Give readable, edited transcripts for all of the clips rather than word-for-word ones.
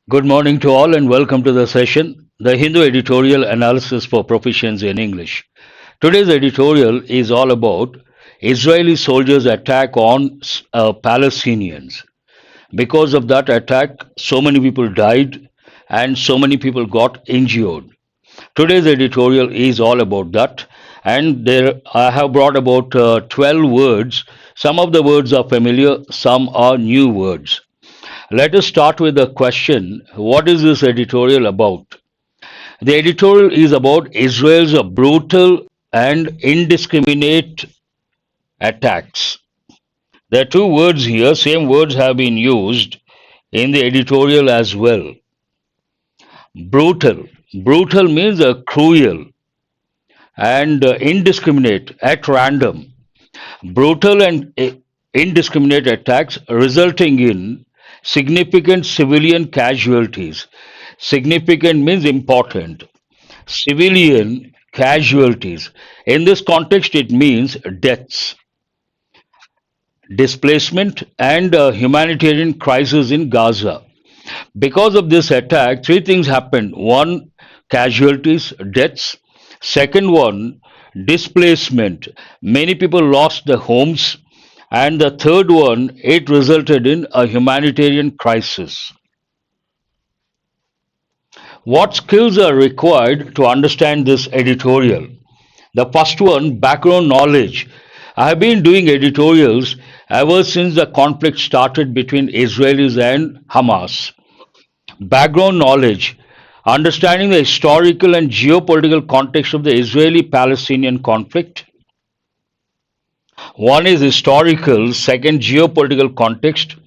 Good morning to all and welcome to the session, the Hindu Editorial Analysis for Proficiency in English. Today's editorial is all about Israeli soldiers' attack on Palestinians. Because of that attack, so many people died and so many people got injured. Today's editorial is all about that, and there I have brought about 12 words. Some of the words are familiar, some are new words. Let us start with the question, what is this editorial about? The editorial is about Israel's brutal and indiscriminate attacks. There are two words here, same words have been used in the editorial as well. Brutal. Brutal means cruel and indiscriminate, at random. Brutal and indiscriminate attacks resulting in significant civilian casualties. Significant means important. Civilian casualties. In this context, it means deaths, displacement, and a humanitarian crisis in Gaza. Because of this attack, three things happened. One, casualties, deaths. Second one, displacement. Many people lost their homes. And the third one, it resulted in a humanitarian crisis. What skills are required to understand this editorial? The first one, background knowledge. I have been doing editorials ever since the conflict started between Israelis and Hamas. Background knowledge, understanding the historical and geopolitical context of the Israeli Palestinian conflict. One is historical, second, geopolitical context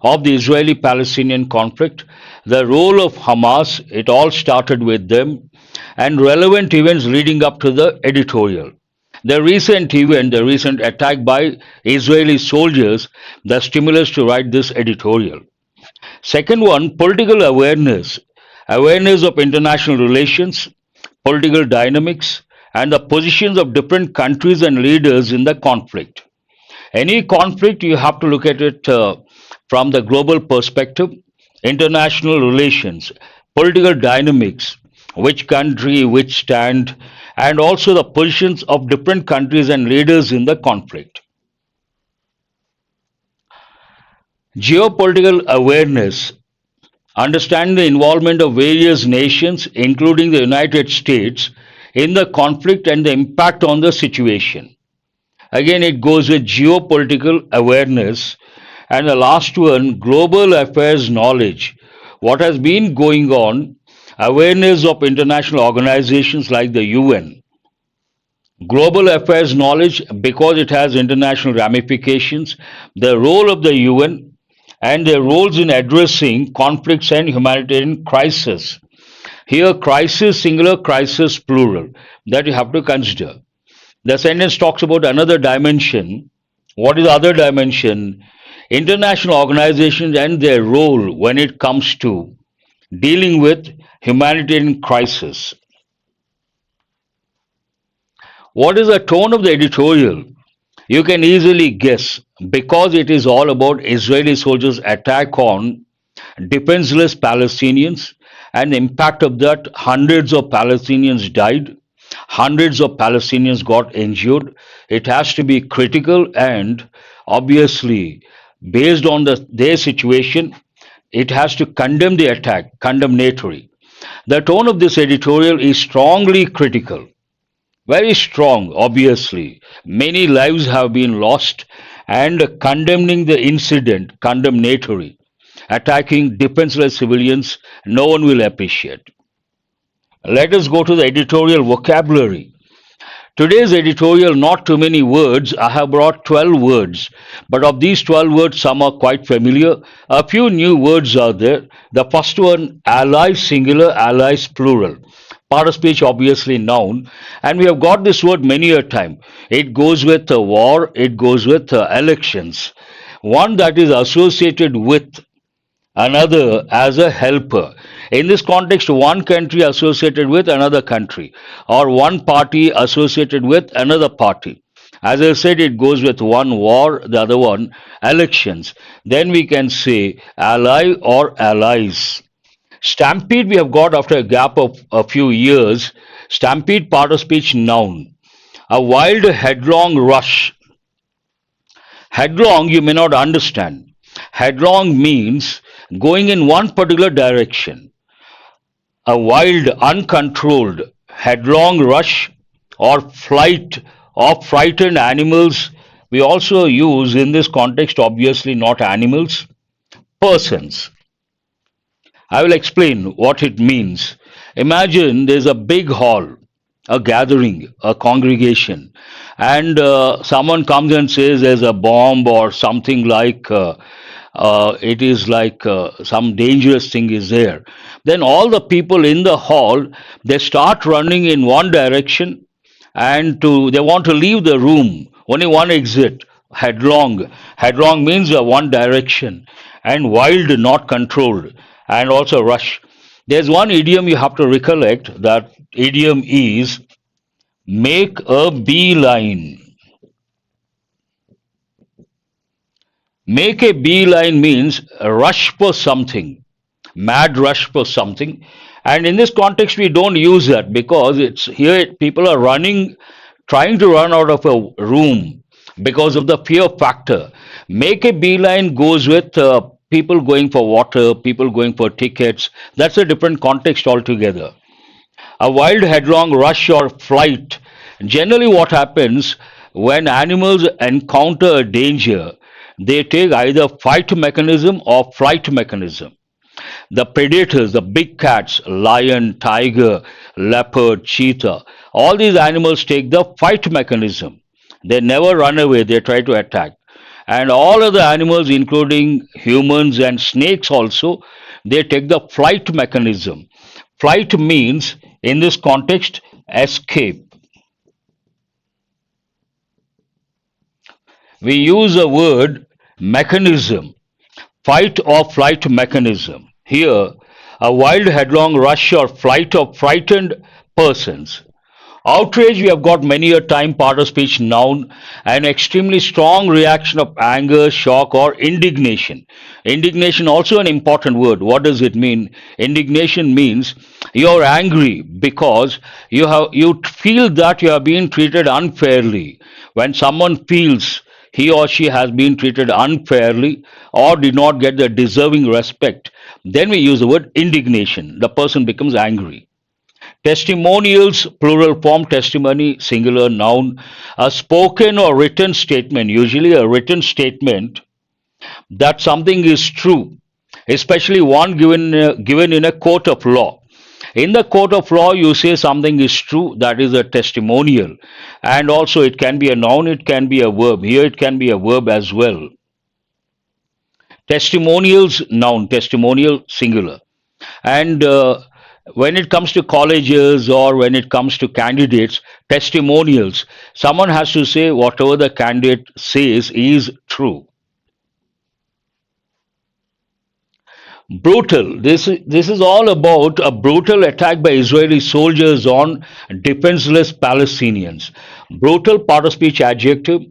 of the Israeli Palestinian conflict, the role of Hamas, it all started with them, and relevant events leading up to the editorial. The recent event, the recent attack by Israeli soldiers, the stimulus to write this editorial. Second one, political awareness, awareness of international relations, political dynamics, and the positions of different countries and leaders in the conflict. Any conflict, you have to look at it from the global perspective, international relations, political dynamics, which country, which stand, and also the positions of different countries and leaders in the conflict. Geopolitical awareness, understand the involvement of various nations, including the United States, in the conflict and the impact on the situation. Again, it goes with geopolitical awareness. And the last one, global affairs knowledge. What has been going on, awareness of international organizations like the UN. Global affairs knowledge because it has international ramifications, the role of the UN and their roles in addressing conflicts and humanitarian crisis. Here, crisis singular, crisis plural, that you have to consider. The sentence talks about another dimension. What is the other dimension? International organizations and their role when it comes to dealing with humanitarian crisis. What is the tone of the editorial? You can easily guess because it is all about Israeli soldiers' attack on defenseless Palestinians and the impact of that. Hundreds of Palestinians died, hundreds of Palestinians got injured. It has to be critical and obviously based on their situation, it has to condemn the attack, condemnatory. The tone of this editorial is strongly critical, very strong, obviously. Many lives have been lost and condemning the incident, condemnatory. Attacking defenseless civilians, no one will appreciate. Let us go to the editorial vocabulary. Today's editorial, not too many words. I have brought 12 words, but of these 12 words, some are quite familiar. A few new words are there. The first one, allies singular, allies plural. Part of speech, obviously noun, and we have got this word many a time. It goes with war, it goes with elections. One that is associated with another as a helper. In this context, one country associated with another country, or one party associated with another party. As I said, it goes with one war, the other one elections. Then we can say ally or allies. Stampede we have got after a gap of a few years. Stampede, part of speech, noun. A wild headlong rush. Headlong you may not understand. Headlong means going in one particular direction. A wild, uncontrolled, headlong rush or flight of frightened animals. We also use in this context, obviously, not animals, persons. I will explain what it means. Imagine there's a big hall, a gathering, a congregation, and someone comes and says there's a bomb or something like it is like some dangerous thing is there. Then all the people in the hall, they start running in one direction, and they want to leave the room. Only one exit. Headlong means one direction, and wild, not controlled, and also rush. There's one idiom you have to recollect. That idiom is make a beeline. Make a beeline means rush for something, mad rush for something. And in this context, we don't use that because it's here people are running, trying to run out of a room because of the fear factor. Make a beeline goes with people going for water, people going for tickets. That's a different context altogether. A wild headlong rush or flight. Generally, what happens when animals encounter a danger, they take either fight mechanism or flight mechanism. The predators, the big cats, lion, tiger, leopard, cheetah, all these animals take the fight mechanism. They never run away, they try to attack. And all other animals, including humans and snakes, also, they take the flight mechanism. Flight means, in this context, escape. We use the word mechanism, fight or flight mechanism. Here, a wild headlong rush or flight of frightened persons. Outrage, we have got many a time part of speech noun, an extremely strong reaction of anger, shock, or indignation. Indignation also an important word. What does it mean? Indignation means you're angry because you feel that you are being treated unfairly. When someone feels he or she has been treated unfairly or did not get the deserving respect, then we use the word indignation. The person becomes angry. Testimonials, plural form, testimony, singular noun, a spoken or written statement, usually a written statement that something is true, especially one given in a court of law. In the court of law, you say something is true, that is a testimonial. And also, it can be a noun, it can be a verb. Here, it can be a verb as well. Testimonials, noun, testimonial, singular. And when it comes to colleges or when it comes to candidates, testimonials, someone has to say whatever the candidate says is true. Brutal. This is all about a brutal attack by Israeli soldiers on defenseless Palestinians. Brutal, part of speech adjective,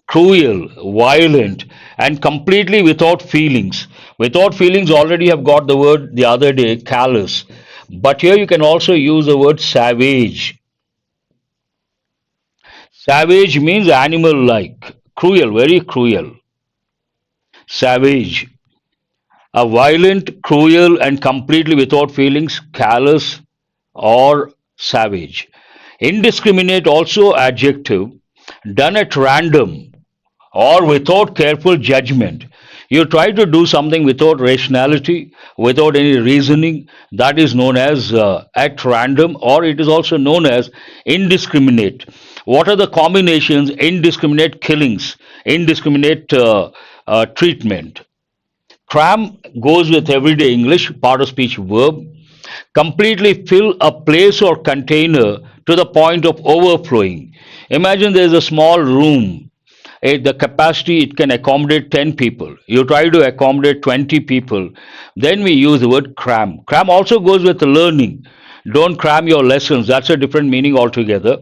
cruel, violent, and completely without feelings. Without feelings already have got the word the other day, callous. But here you can also use the word savage. Savage means animal like, cruel, very cruel. Savage. A violent, cruel, and completely without feelings, callous, or savage. Indiscriminate, also adjective, done at random or without careful judgment. You try to do something without rationality, without any reasoning, that is known as at random, or it is also known as indiscriminate. What are the combinations? Indiscriminate killings, indiscriminate treatment. Cram goes with everyday English, part of speech verb. Completely fill a place or container to the point of overflowing. Imagine there is a small room. The capacity it can accommodate 10 people. You try to accommodate 20 people. Then we use the word cram. Cram also goes with learning. Don't cram your lessons. That's a different meaning altogether.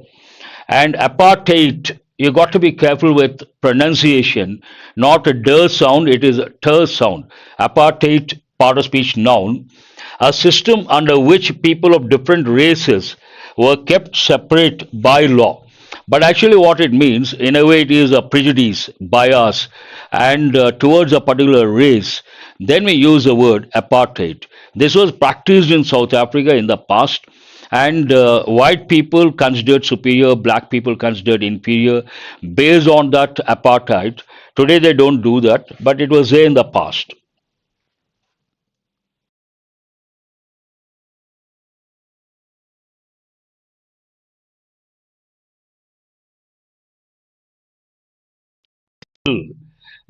And apartheid, you got to be careful with pronunciation, not a der sound, it is a ter sound. Apartheid, part of speech noun. a system under which people of different races were kept separate by law. But actually, what it means, in a way, it is a prejudice, bias, and towards a particular race. Then we use the word apartheid. This was practiced in South Africa in the past, and white people considered superior, black people considered inferior based on that apartheid. Today, they don't do that, but it was there in the past.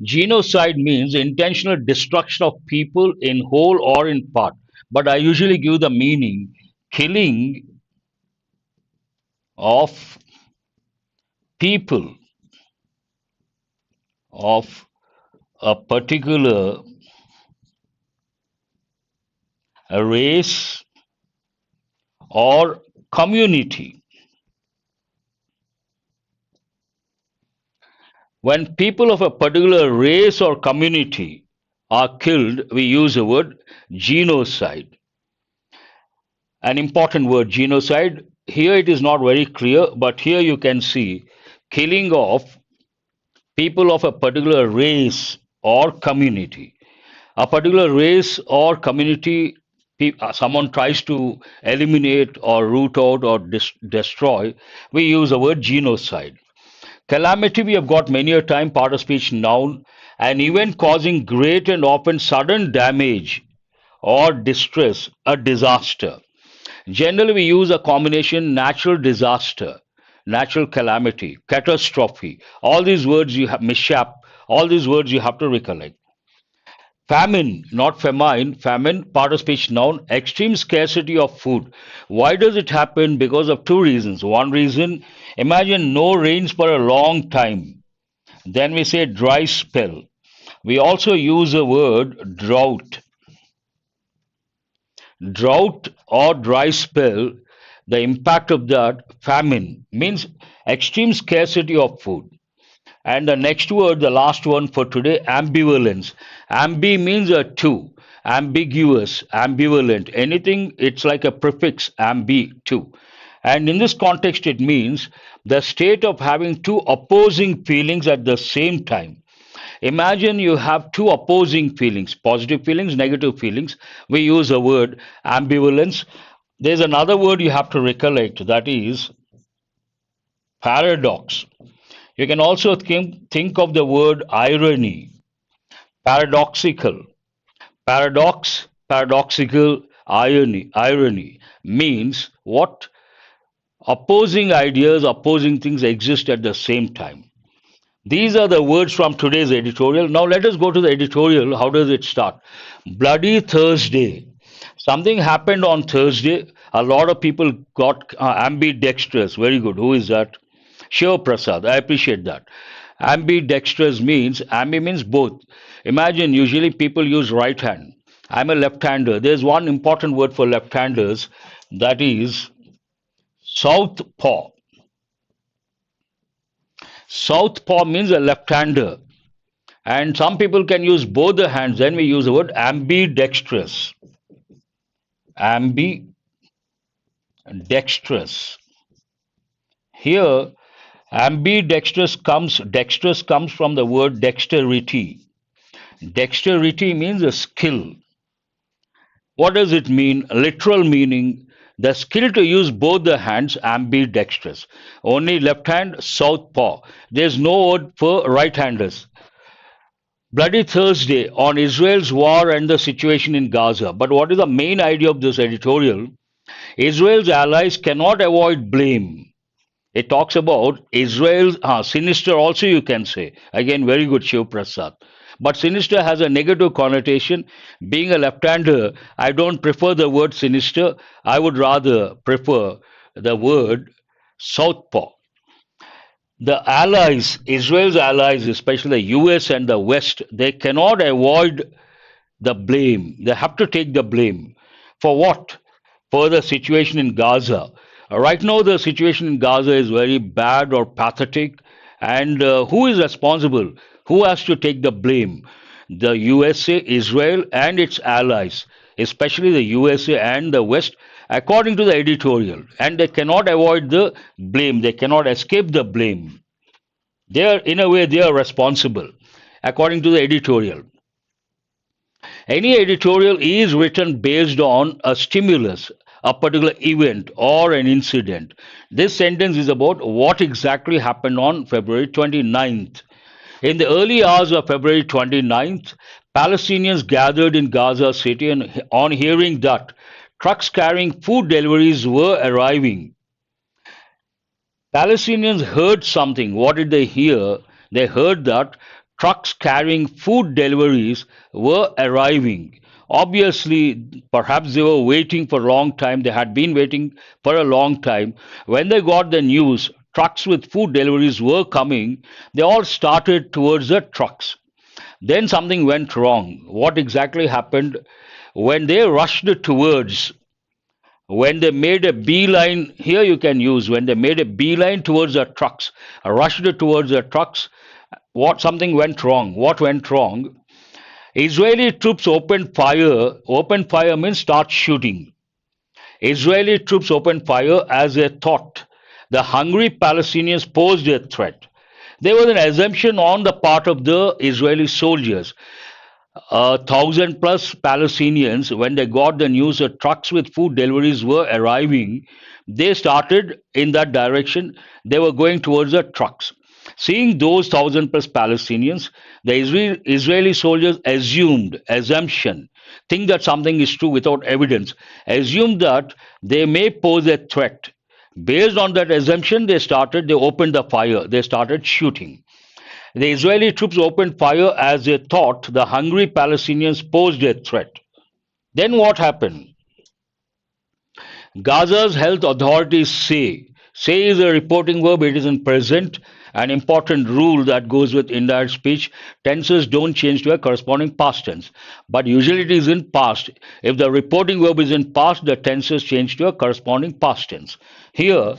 Genocide means intentional destruction of people in whole or in part. But I usually give the meaning killing of people of a particular race or community. When people of a particular race or community are killed, we use the word genocide. An important word, genocide. Here it is not very clear, but here you can see killing of people of a particular race or community. A particular race or community, someone tries to eliminate or root out or destroy, we use the word genocide. Calamity, we have got many a time, part of speech noun, an event causing great and often sudden damage or distress, a disaster. Generally, we use a combination natural disaster, natural calamity, catastrophe. All these words you have, mishap, all these words you have to recollect. Famine, not famine, famine, part of speech noun, extreme scarcity of food. Why does it happen? Because of two reasons. One reason, imagine no rains for a long time. Then we say dry spell. We also use the word drought. Drought or dry spell, the impact of that famine means extreme scarcity of food. And the next word, the last one for today, ambivalence. Ambi means a two, ambiguous, ambivalent. Anything, it's like a prefix, ambi, two. And in this context, it means the state of having two opposing feelings at the same time. Imagine you have two opposing feelings, positive feelings, negative feelings. We use the word ambivalence. There's another word you have to recollect, that is paradox. You can also think of the word irony, paradoxical. Paradox, paradoxical, irony means what? Opposing ideas, opposing things exist at the same time. These are the words from today's editorial. Now let us go to the editorial. How does it start? Bloody Thursday. Something happened on Thursday. A lot of people got ambidextrous. Very good. Who is that? Shiv Prasad. I appreciate that. Ambidextrous means, ambi means both. Imagine usually people use right hand. I'm a left-hander. There's one important word for left-handers, that is southpaw. Southpaw means a left-hander. And some people can use both the hands. Then we use the word ambidextrous. Ambidextrous. Here, dexterous comes from the word dexterity. Dexterity means a skill. What does it mean? Literal meaning, the skill to use both the hands, ambidextrous. Only left hand, southpaw. There's no word for right-handers. Bloody Thursday on Israel's war and the situation in Gaza. But what is the main idea of this editorial? Israel's allies cannot avoid blame. It talks about Israel's sinister, also, you can say. Again, very good, Shiv Prasad. But sinister has a negative connotation. Being a left hander, I don't prefer the word sinister. I would rather prefer the word southpaw. The allies, Israel's allies, especially the US and the West, they cannot avoid the blame. They have to take the blame. For what? For the situation in Gaza. Right now, the situation in Gaza is very bad or pathetic. And who is responsible? Who has to take the blame? The USA, Israel, and its allies. especially the USA and the West, according to the editorial. And they cannot avoid the blame, they cannot escape the blame. They are, in a way, they are responsible, according to the editorial. Any editorial is written based on a stimulus, a particular event, or an incident. This sentence is about what exactly happened on February 29th. In the early hours of February 29th, Palestinians gathered in Gaza City and on hearing that trucks carrying food deliveries were arriving. Palestinians heard something. What did they hear? They heard that trucks carrying food deliveries were arriving. Obviously, perhaps they were waiting for a long time. They had been waiting for a long time. When they got the news, trucks with food deliveries were coming, they all started towards the trucks. Then something went wrong. What exactly happened? When they rushed towards when they made a beeline, here you can use when they made a beeline towards the trucks, rushed towards the trucks, what something went wrong. What went wrong? Israeli troops opened fire. Open fire means start shooting. Israeli troops opened fire as they thought the hungry Palestinians posed a threat. There was an assumption on the part of the Israeli soldiers. 1,000 plus Palestinians, when they got the news that trucks with food deliveries were arriving, they started in that direction. They were going towards the trucks. Seeing those 1,000 plus Palestinians, the Israeli soldiers assumption, think that something is true without evidence, assumed that they may pose a threat. Based on that assumption, they opened the fire, they started shooting. The Israeli troops opened fire as they thought the hungry Palestinians posed a threat. Then what happened? Gaza's health authorities say is a reporting verb, it is in present, an important rule that goes with indirect speech. Tenses don't change to a corresponding past tense, but usually it is in past. If the reporting verb is in past, the tenses change to a corresponding past tense. Here,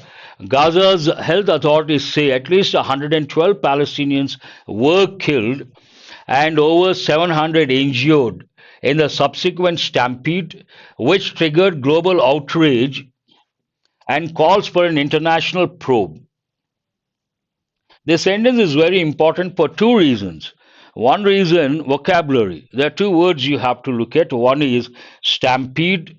Gaza's health authorities say at least 112 Palestinians were killed and over 700 injured in the subsequent stampede, which triggered global outrage and calls for an international probe. This sentence is very important for two reasons. One reason, vocabulary. There are two words you have to look at. One is stampede,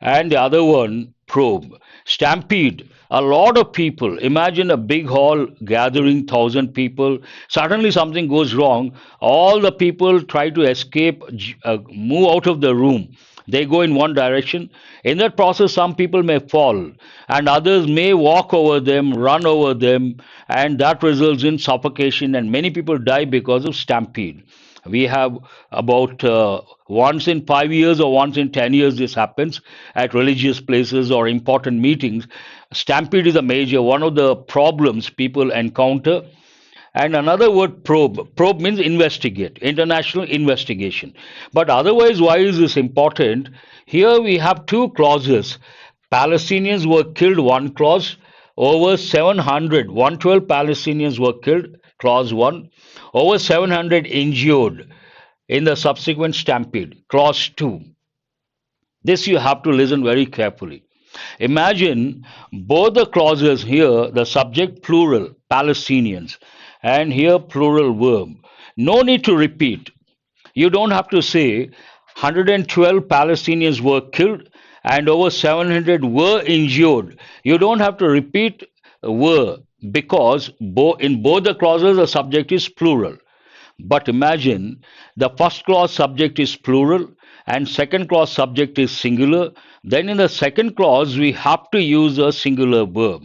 and the other one, probe. Stampede. A lot of people. Imagine a big hall gathering 1,000 people. Suddenly something goes wrong. All the people try to escape, move out of the room. They go in one direction. In that process, some people may fall, and others may walk over them, run over them, and that results in suffocation. And many people die because of stampede. We have about once in 5 years or once in 10 years, this happens at religious places or important meetings. Stampede is a major one of the problems people encounter. And another word, probe. Probe means investigate, international investigation. But otherwise, why is this important? Here we have two clauses. Palestinians were killed, one clause. Over 700, 112 Palestinians were killed, clause 1. Over 700 injured in the subsequent stampede, clause 2. This you have to listen very carefully. Imagine both the clauses here, the subject plural, Palestinians, and here plural verb. No need to repeat. You don't have to say 112 Palestinians were killed and over 700 were injured. You don't have to repeat were because in both the clauses the subject is plural. But imagine the first clause subject is plural and second clause subject is singular. Then in the second clause we have to use a singular verb.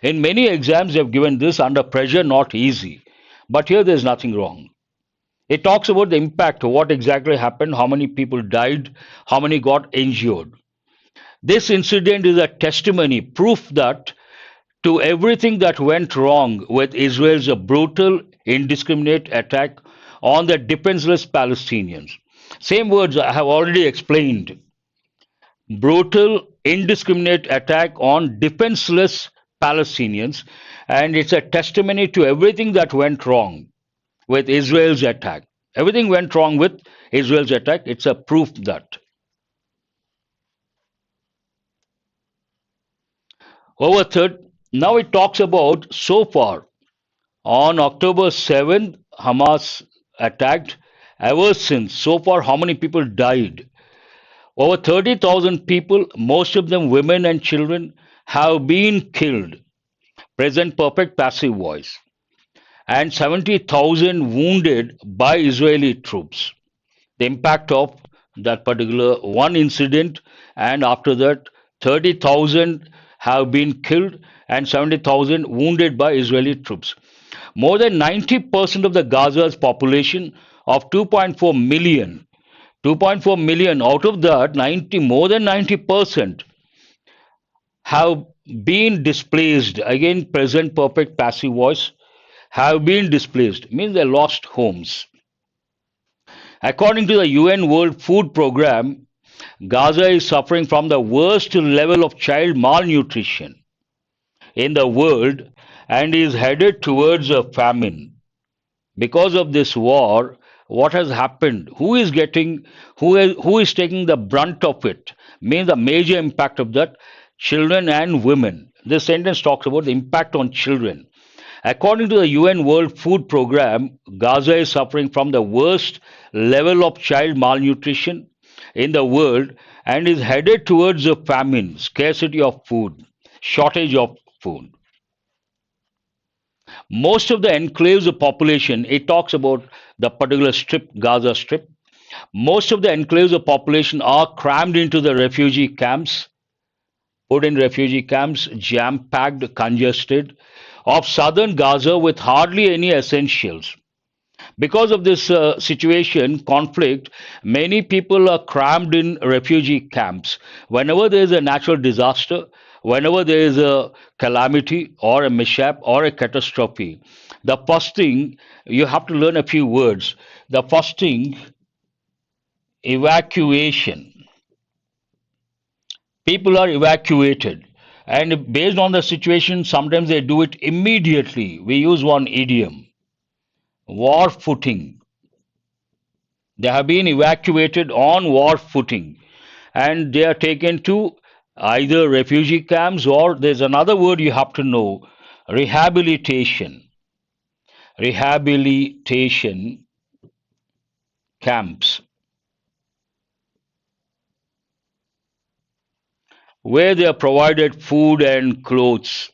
In many exams, they have given this under pressure, not easy. But here there's nothing wrong. It talks about the impact, what exactly happened, how many people died, how many got injured. This incident is a testimony, proof that to everything that went wrong with Israel's brutal, indiscriminate attack on the defenseless Palestinians. Same words I have already explained. Brutal, indiscriminate attack on defenseless Palestinians, and it's a testimony to everything that went wrong with Israel's attack. Everything went wrong with Israel's attack. It's a proof that. Over third, now it talks about so far on October 7th, Hamas attacked. Ever since, so far, how many people died? Over 30,000 people, most of them women and children, have been killed. Present perfect passive voice. And 70,000 wounded by Israeli troops. The impact of that particular one incident, and after that, 30,000 have been killed and 70,000 wounded by Israeli troops. More than 90% of the Gaza's population of 2.4 million, 2.4 million, out of that, 90, more than 90% have been displaced. Again, present perfect passive voice, have been displaced, means they lost homes. According to the UN World Food Programme, Gaza is suffering from the worst level of child malnutrition in the world and is headed towards a famine. Because of this war, what has happened? Who is taking the brunt of it? Means the major impact of that, children and women. This sentence talks about the impact on children. According to the UN World Food Programme, Gaza is suffering from the worst level of child malnutrition in the world and is headed towards a famine, scarcity of food, shortage of food. Most of the enclaves of population, it talks about the particular strip, Gaza Strip. Most of the enclaves of population are crammed into the refugee camps, put in refugee camps, jam packed, congested, of southern Gaza with hardly any essentials. Because of this situation, conflict, many people are crammed in refugee camps. Whenever there is a natural disaster, whenever there is a calamity or a mishap or a catastrophe, the first thing, you have to learn a few words. The first thing, evacuation. People are evacuated. And based on the situation, sometimes they do it immediately. We use one idiom, war footing. They have been evacuated on war footing and they are taken to either refugee camps or there's another word you have to know, rehabilitation. Rehabilitation camps where they are provided food and clothes.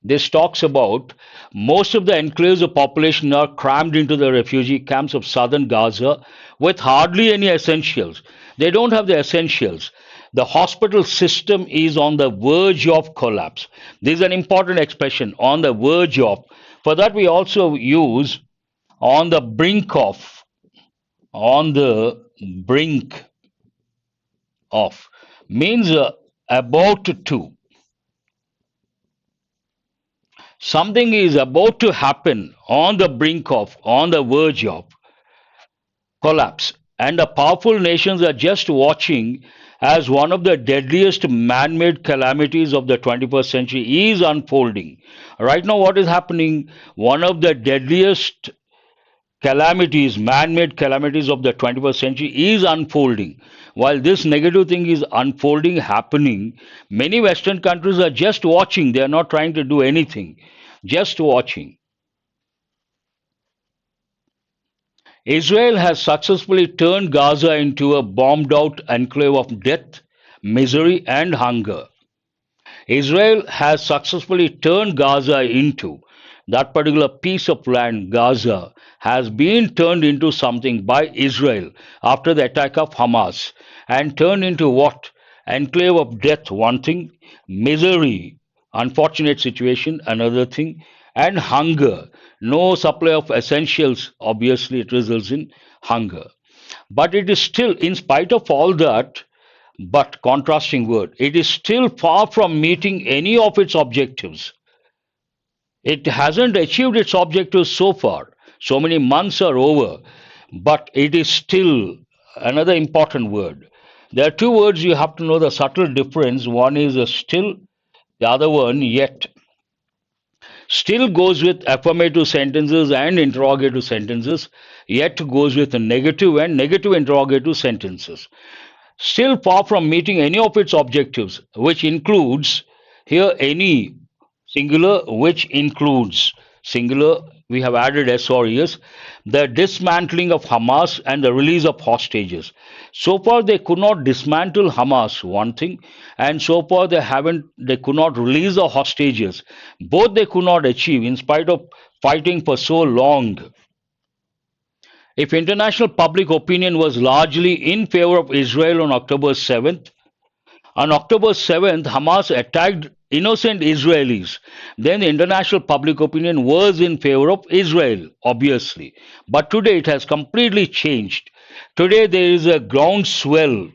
This talks about most of the enclaves of population are crammed into the refugee camps of southern Gaza with hardly any essentials. They don't have the essentials. The hospital system is on the verge of collapse. This is an important expression, on the verge of. For that, we also use on the brink of, on the brink of, means about to. Something is about to happen on the brink of, on the verge of collapse. And the powerful nations are just watching as one of the deadliest man made calamities of the 21st century is unfolding. Right now, what is happening? One of the deadliest calamities, man made calamities of the 21st century is unfolding. While this negative thing is unfolding, happening, many Western countries are just watching. They are not trying to do anything, just watching. Israel has successfully turned Gaza into a bombed out enclave of death, misery, and hunger. Israel has successfully turned Gaza into that particular piece of land, Gaza, has been turned into something by Israel after the attack of Hamas and turned into what? Enclave of death, one thing, misery, unfortunate situation, another thing, and hunger. No supply of essentials, obviously, it results in hunger. But it is still, in spite of all that, but contrasting word, it is still far from meeting any of its objectives. It hasn't achieved its objectives so far. So many months are over, but it is still another important word. There are two words you have to know the subtle difference. One is a still, the other one yet. Still goes with affirmative sentences and interrogative sentences, yet goes with negative and negative interrogative sentences. Still far from meeting any of its objectives, which includes Here, any singular, which includes singular, we have added SREs, the dismantling of Hamas and the release of hostages. So far, they could not dismantle Hamas, one thing, and so far they could not release the hostages. Both they could not achieve in spite of fighting for so long. If international public opinion was largely in favor of Israel on October 7th, Hamas attacked innocent Israelis. Then the international public opinion was in favor of Israel, obviously. But today it has completely changed. Today there is a groundswell,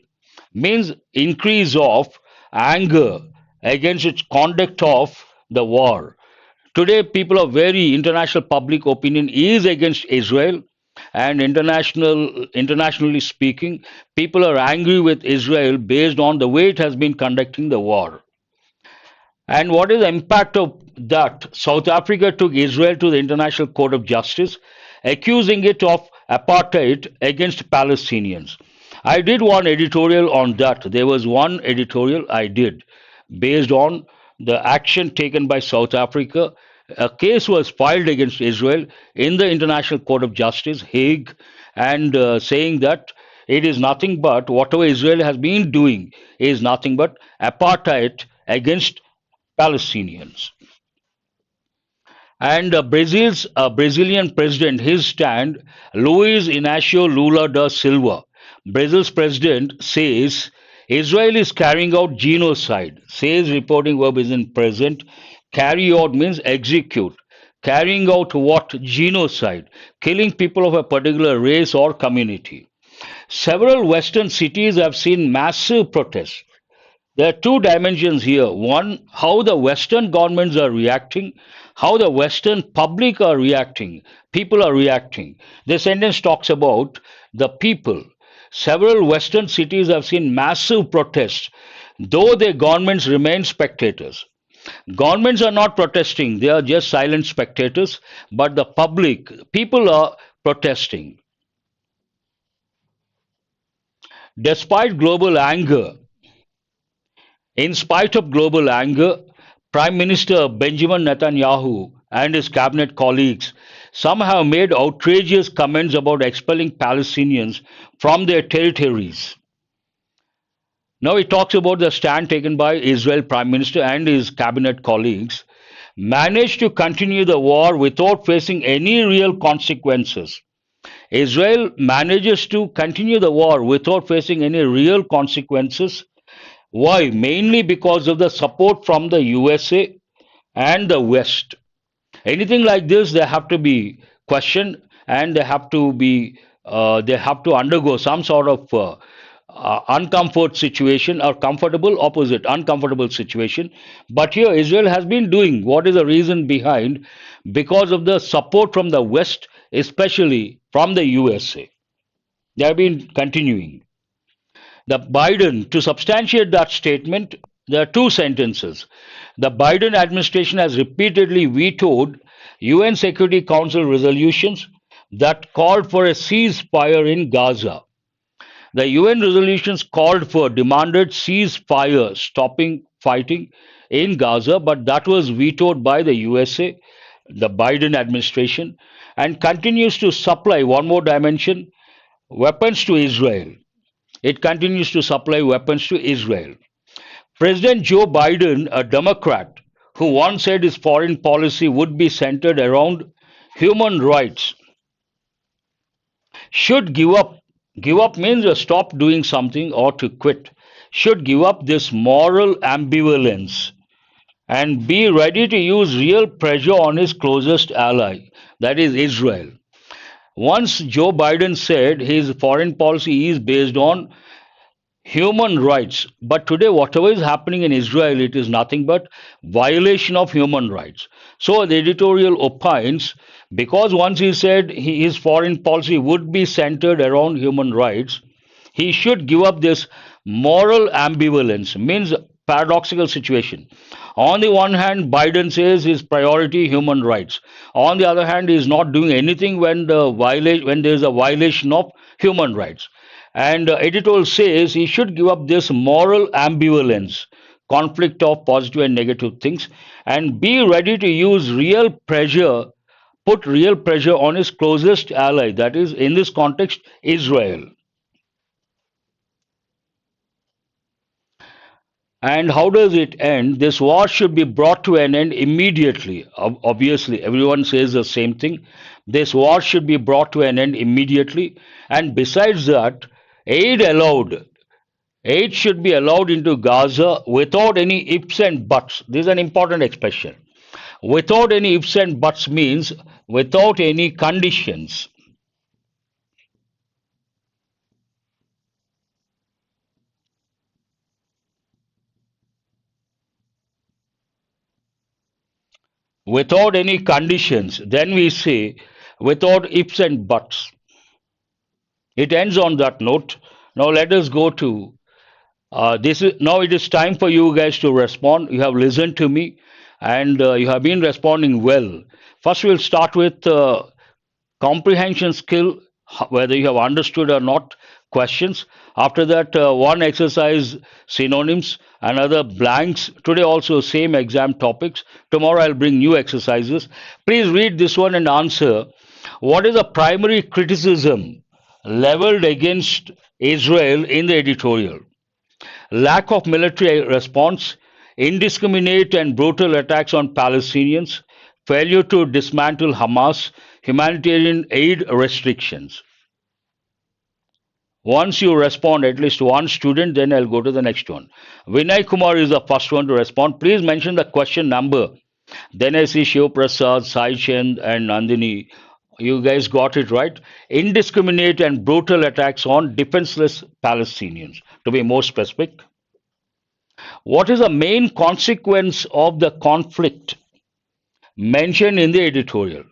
means increase of anger against its conduct of the war. Today, people are very international public opinion is against Israel, and internationally speaking, people are angry with Israel based on the way it has been conducting the war. And what is the impact of that? South Africa took Israel to the International Court of Justice, accusing it of apartheid against Palestinians. I did one editorial on that. There was one editorial I did based on the action taken by South Africa. A case was filed against Israel in the International Court of Justice, Hague, and saying that it is nothing but whatever Israel has been doing is nothing but apartheid against Palestinians. And Brazil's Brazilian president, his stand, Luiz Inácio Lula da Silva, Brazil's president says Israel is carrying out genocide. Says reporting verb is in present. Carry out means execute. Carrying out what? Genocide. Killing people of a particular race or community. Several Western cities have seen massive protests. There are two dimensions here. One, how the Western governments are reacting, how the Western public are reacting, people are reacting. The sentence talks about the people. Several Western cities have seen massive protests, though their governments remain spectators. Governments are not protesting, they are just silent spectators, but the public, people are protesting. Despite global anger, In spite of global anger, Prime Minister Benjamin Netanyahu and his cabinet colleagues some have made outrageous comments about expelling Palestinians from their territories. Now he talks about the stand taken by Israel Prime Minister and his cabinet colleagues managed to continue the war without facing any real consequences. Israel manages to continue the war without facing any real consequences. Why? Mainly because of the support from the USA and the West. Anything like this, they have to be questioned and they have to undergo some sort of uncomfort situation or comfortable opposite uncomfortable situation. But here Israel has been doing what is the reason behind because of the support from the West, especially from the USA. They have been continuing. The Biden, to substantiate that statement, there are two sentences. The Biden administration has repeatedly vetoed UN Security Council resolutions that called for a ceasefire in Gaza. The UN resolutions called for demanded ceasefire, stopping fighting in Gaza, but that was vetoed by the USA, the Biden administration, and continues to supply one more dimension weapons to Israel. It continues to supply weapons to Israel. President Joe Biden, a Democrat, who once said his foreign policy would be centered around human rights, should give up. Give up means stop doing something or to quit. Should give up this moral ambivalence and be ready to use real pressure on his closest ally, that is Israel. Once Joe Biden said his foreign policy is based on human rights. But today, whatever is happening in Israel, it is nothing but violation of human rights. So the editorial opines because once he said his foreign policy would be centered around human rights, he should give up this moral ambivalence, means paradoxical situation. On the one hand, Biden says his priority human rights. On the other hand, he is not doing anything when there is a violation of human rights. And editorial says he should give up this moral ambivalence. conflict of positive and negative things, and be ready to use real pressure, put real pressure on his closest ally, that is, in this context, Israel. And how does it end? This war should be brought to an end immediately. Obviously, everyone says the same thing. This war should be brought to an end immediately. And besides that, aid allowed. Aid should be allowed into Gaza without any ifs and buts. This is an important expression. Without any ifs and buts means without any conditions. Without any conditions. Then we say without ifs and buts. It ends on that note. Now let us go to this. Is now it is time for you guys to respond. You have listened to me, and you have been responding well. First, we'll start with comprehension skill, whether you have understood or not. Questions. After that, one exercise synonyms, another blanks. Today also same exam topics. Tomorrow I'll bring new exercises. Please read this one and answer. What is the primary criticism leveled against Israel in the editorial? Lack of military response, indiscriminate and brutal attacks on Palestinians, failure to dismantle Hamas, humanitarian aid restrictions. Once you respond, at least one student, then I'll go to the next one. Vinay Kumar is the first one to respond. Please mention the question number. Then I see Shiv Prasad, Sai Chand, and Nandini. You guys got it right. Indiscriminate and brutal attacks on defenseless Palestinians. To be more specific, what is the main consequence of the conflict mentioned in the editorial?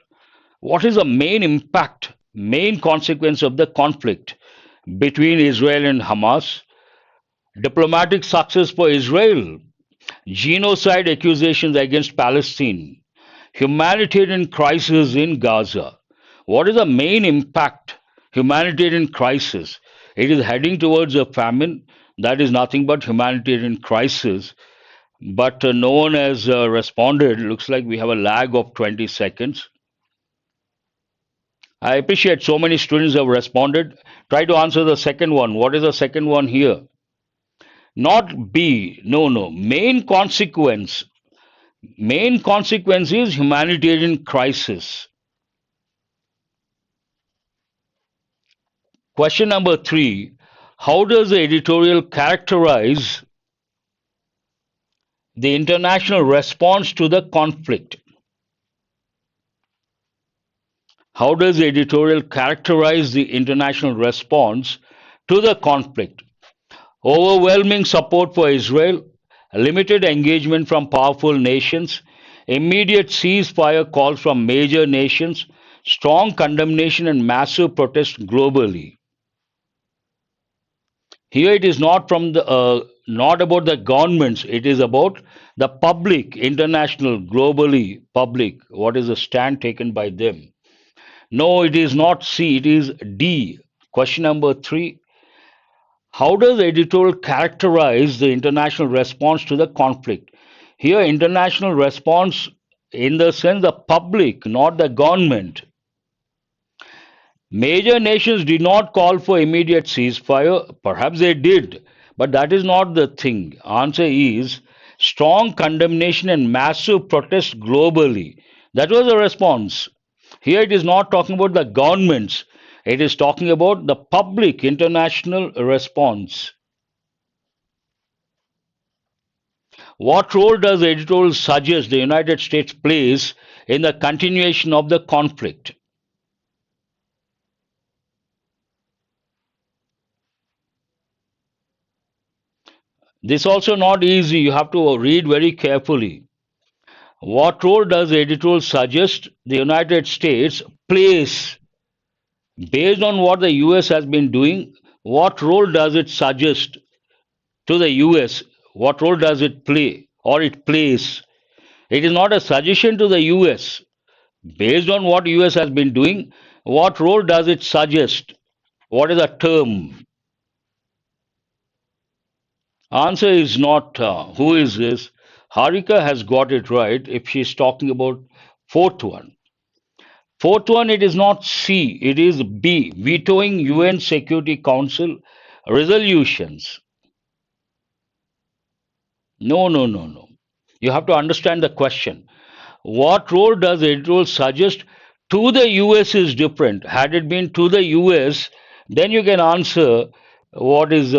What is the main impact, main consequence of the conflict between Israel and Hamas? Diplomatic success for Israel, genocide accusations against Palestine, humanitarian crisis in Gaza. What is the main impact? Humanitarian crisis. It is heading towards a famine. That is nothing but humanitarian crisis. But no one has responded. Looks like we have a lag of 20 seconds. I appreciate so many students have responded. Try to answer the second one. What is the second one here? Not B. No, no. Main consequence. Main consequence is humanitarian crisis. Question number 3. How does the editorial characterize the international response to the conflict? How does the editorial characterize the international response to the conflict? Overwhelming support for Israel, limited engagement from powerful nations, immediate ceasefire calls from major nations, strong condemnation and massive protest globally. Here it is not from the not about the governments. It is about the public, international, globally public. What is the stand taken by them? No, it is not C. It is D. Question number 3. How does the editorial characterize the international response to the conflict? Here, international response in the sense the public, not the government. Major nations did not call for immediate ceasefire. Perhaps they did, but that is not the thing. Answer is strong condemnation and massive protest globally. That was the response. Here it is not talking about the governments, it is talking about the public international response. What role does the editorial suggest the United States plays in the continuation of the conflict? This also not easy. You have to read very carefully. What role does the editorial suggest the United States plays based on what the US has been doing? What role does it suggest to the US? What role does it play or it plays? It is not a suggestion to the US. Based on what US has been doing, what role does it suggest? What is the term? Answer is not who is this. Harika has got it right if she's talking about fourth one. Fourth one, it is not C, it is B, vetoing UN Security Council resolutions. No, no, no, no. You have to understand the question. What role does editorial suggest to the US is different. Had it been to the US, then you can answer what is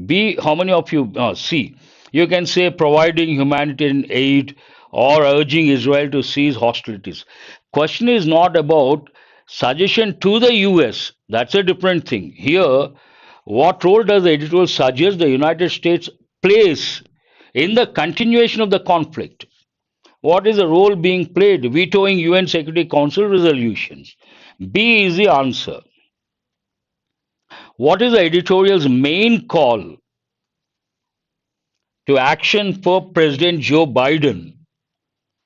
B. How many of you C? You can say providing humanitarian aid or urging Israel to cease hostilities. Question is not about suggestion to the US. That's a different thing. Here, what role does the editorial suggest the United States plays in the continuation of the conflict? What is the role being played? Vetoing UN Security Council resolutions. B is the answer. What is the editorial's main call to action for President Joe Biden?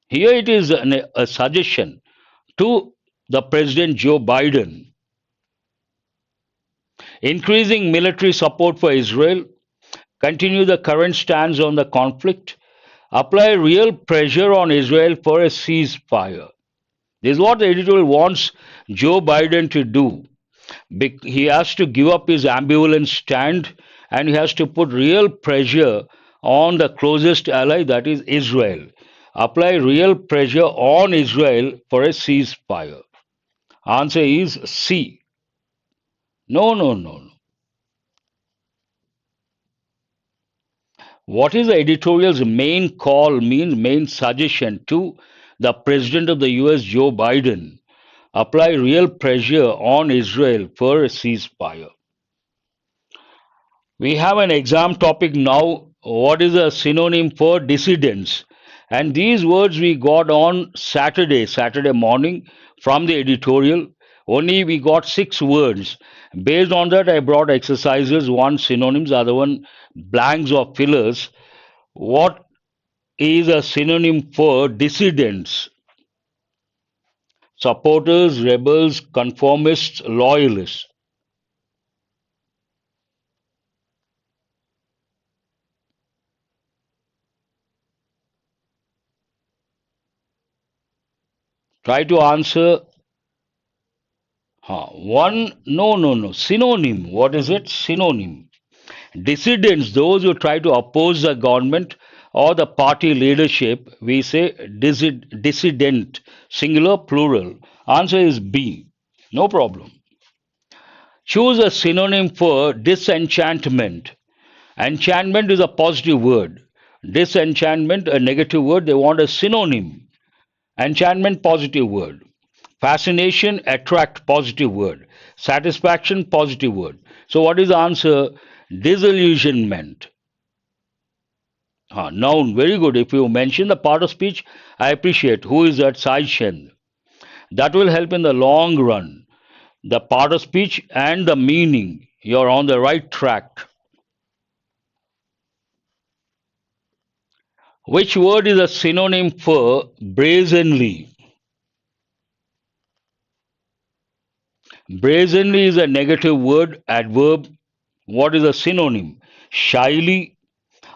Here it is a suggestion to the President Joe Biden. Increasing military support for Israel, continue the current stance on the conflict, apply real pressure on Israel for a ceasefire. This is what the editorial wants Joe Biden to do. He has to give up his ambivalent stand and he has to put real pressure on the closest ally, that is Israel. Apply real pressure on Israel for a ceasefire. Answer is C. No, no, no, no. What is the editorial's main call means main suggestion to the President of the US, Joe Biden? Apply real pressure on Israel for a ceasefire. We have an exam topic now. What is a synonym for dissidents? And these words we got on Saturday morning from the editorial. Only we got 6 words. Based on that, I brought exercises, one synonyms, other one blanks or fillers. What is a synonym for dissidents? Supporters, rebels, conformists, loyalists. Try to answer. One, no, no, no. Synonym. What is it? Synonym. Dissidents, those who try to oppose the government or the party leadership, we say dissident, singular, plural. Answer is B. No problem. Choose a synonym for disenchantment. Enchantment is a positive word. Disenchantment, a negative word. They want a synonym. Enchantment, positive word. Fascination, attract, positive word. Satisfaction, positive word. So, what is the answer? Disillusionment. Noun, very good. If you mention the part of speech, I appreciate. Who is that? Saishen. That will help in the long run. The part of speech and the meaning. You're on the right track. Which word is a synonym for brazenly? Brazenly is a negative word, adverb. What is a synonym? Shyly,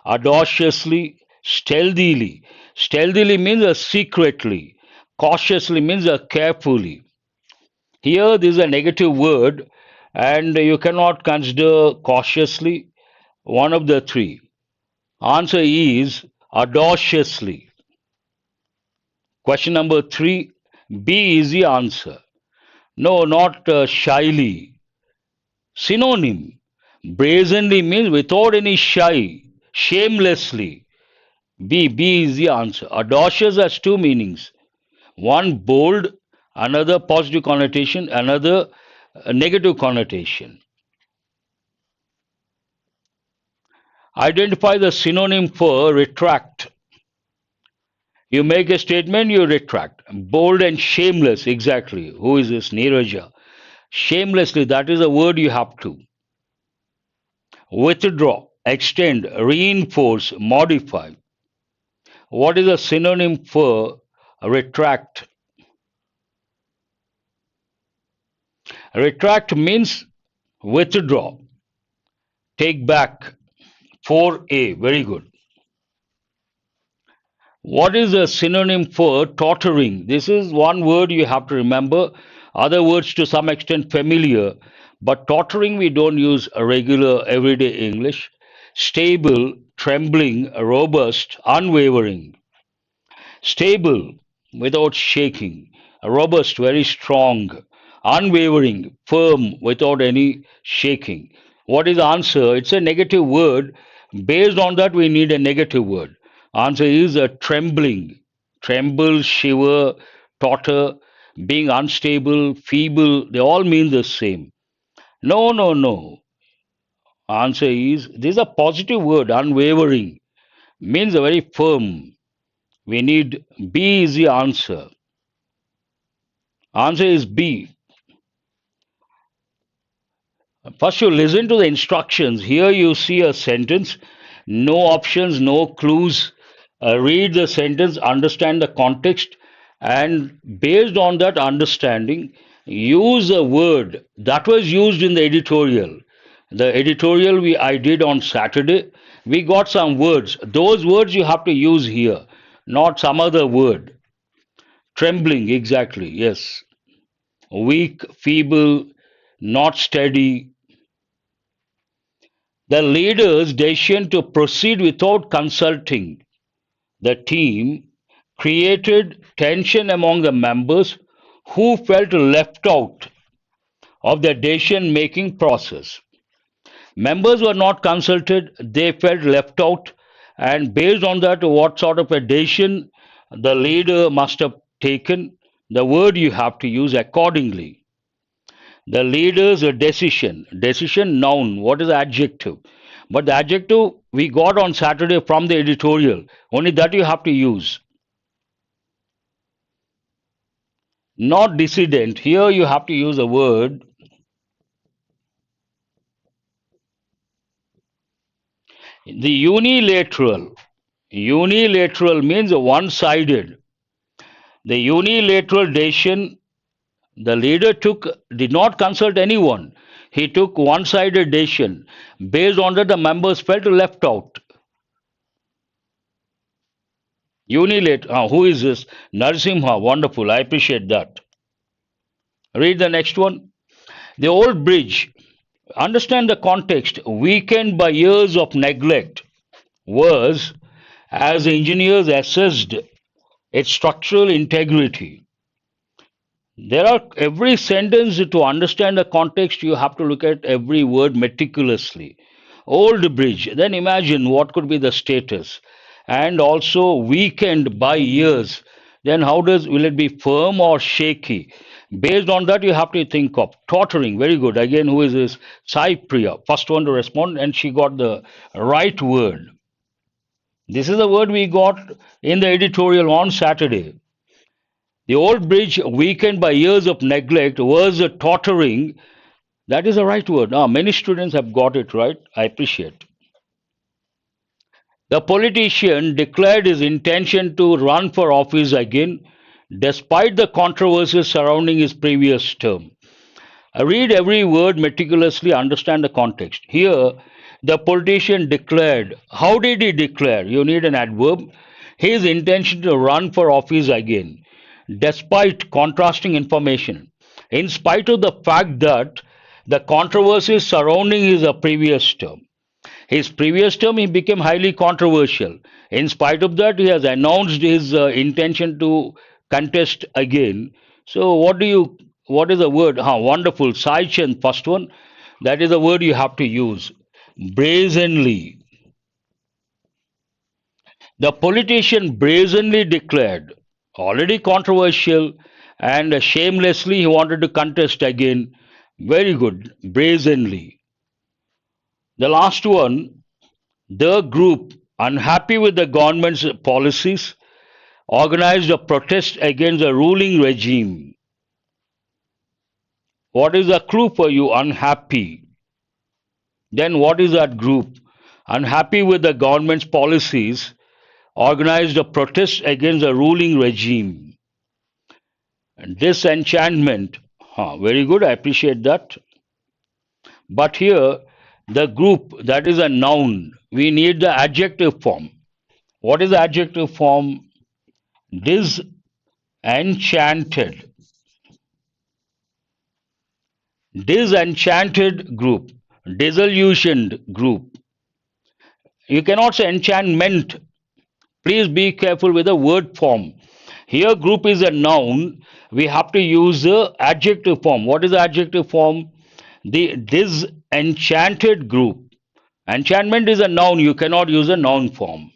audaciously, stealthily. Stealthily means secretly. Cautiously means carefully. Here, this is a negative word, and you cannot consider cautiously one of the three. Answer is audaciously. Question number 3. B is the answer. No, not shyly. Synonym. Brazenly means without any shy, shamelessly. B is the answer. Audacious has 2 meanings. One bold, another positive connotation, another negative connotation. Identify the synonym for retract. You make a statement, you retract. Bold and shameless, exactly. Who is this? Neeraja. Shamelessly, that is a word you have to. Withdraw, extend, reinforce, modify. What is a synonym for retract? Retract means withdraw, take back, 4A. Very good. What is a synonym for tottering? This is one word you have to remember. Other words to some extent familiar, but tottering we don't use a regular everyday English. Stable, trembling, robust, unwavering. Stable, without shaking. Robust, very strong. Unwavering, firm, without any shaking. What is the answer? It's a negative word. Based on that, we need a negative word. Answer is a trembling. Tremble, shiver, totter, being unstable, feeble, they all mean the same. No, no, no. Answer is this is a positive word, unwavering. Means a very firm. We need B is the answer. Answer is B. First, you listen to the instructions. Here, you see a sentence, no options, no clues. Read the sentence, understand the context, and based on that understanding, use a word that was used in the editorial. The editorial I did on Saturday, we got some words. Those words you have to use here, not some other word. Trembling, exactly, yes. Weak, feeble, not steady. The leader's decision to proceed without consulting the team created tension among the members who felt left out of the decision making process. Members were not consulted, they felt left out, and based on that, what sort of a decision the leader must have taken, the word you have to use accordingly. The leader's decision noun, what is the adjective? But the adjective we got on Saturday from the editorial, only that you have to use. Not dissident. Here you have to use a word. The unilateral. Unilateral means one sided. The unilateral decision the leader did not consult anyone. He took one sided decision. Based on that, the members felt left out. Unilateral. Who is this? Narasimha. Wonderful. I appreciate that. Read the next one. The old bridge. Understand the context. Weakened by years of neglect was as engineers assessed its structural integrity. There are every sentence to understand the context, you have to look at every word meticulously. Old bridge, then imagine what could be the status. And also weakened by years. Then how does will it be firm or shaky? Based on that, you have to think of tottering. Very good. Again, who is this? Sai Priya, first one to respond, and she got the right word. This is the word we got in the editorial on Saturday. The old bridge, weakened by years of neglect, was tottering. That is the right word. Many students have got it right. I appreciate. The politician declared his intention to run for office again, despite the controversies surrounding his previous term. I read every word meticulously, understand the context. Here, the politician declared. How did he declare? You need an adverb. His intention to run for office again, despite contrasting information, in spite of the fact that the controversies surrounding his previous term. His previous term, he became highly controversial. In spite of that, he has announced his intention to contest again. So, what is the word? Wonderful. Saichen, first one. That is the word you have to use. Brazenly. The politician brazenly declared, already controversial, and shamelessly he wanted to contest again. Very good. Brazenly. The last one, the group, unhappy with the government's policies, organized a protest against the ruling regime. What is the clue for you? Unhappy. Then what is that group? Unhappy with the government's policies, organized a protest against the ruling regime. Disenchantment. Very good, I appreciate that. But here, The group, that is a noun. We need the adjective form. What is the adjective form? Disenchanted. Disenchanted group. Disillusioned group. You cannot say enchantment. Please be careful with the word form. Here, group is a noun. We have to use the adjective form. What is the adjective form? The disenchanted group. Enchantment is a noun. You cannot use a noun form.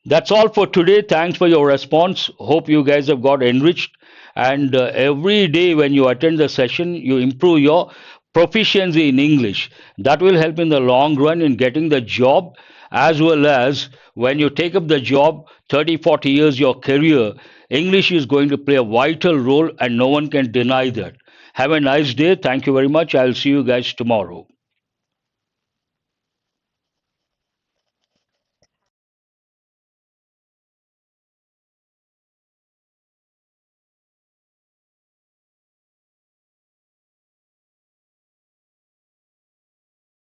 That's all for today. Thanks for your response. Hope you guys have got enriched. And every day when you attend the session, you improve your proficiency in English. That will help in the long run in getting the job, as well as when you take up the job, 30, 40 years, your career, English is going to play a vital role, and no one can deny that. Have a nice day. Thank you very much. I'll see you guys tomorrow.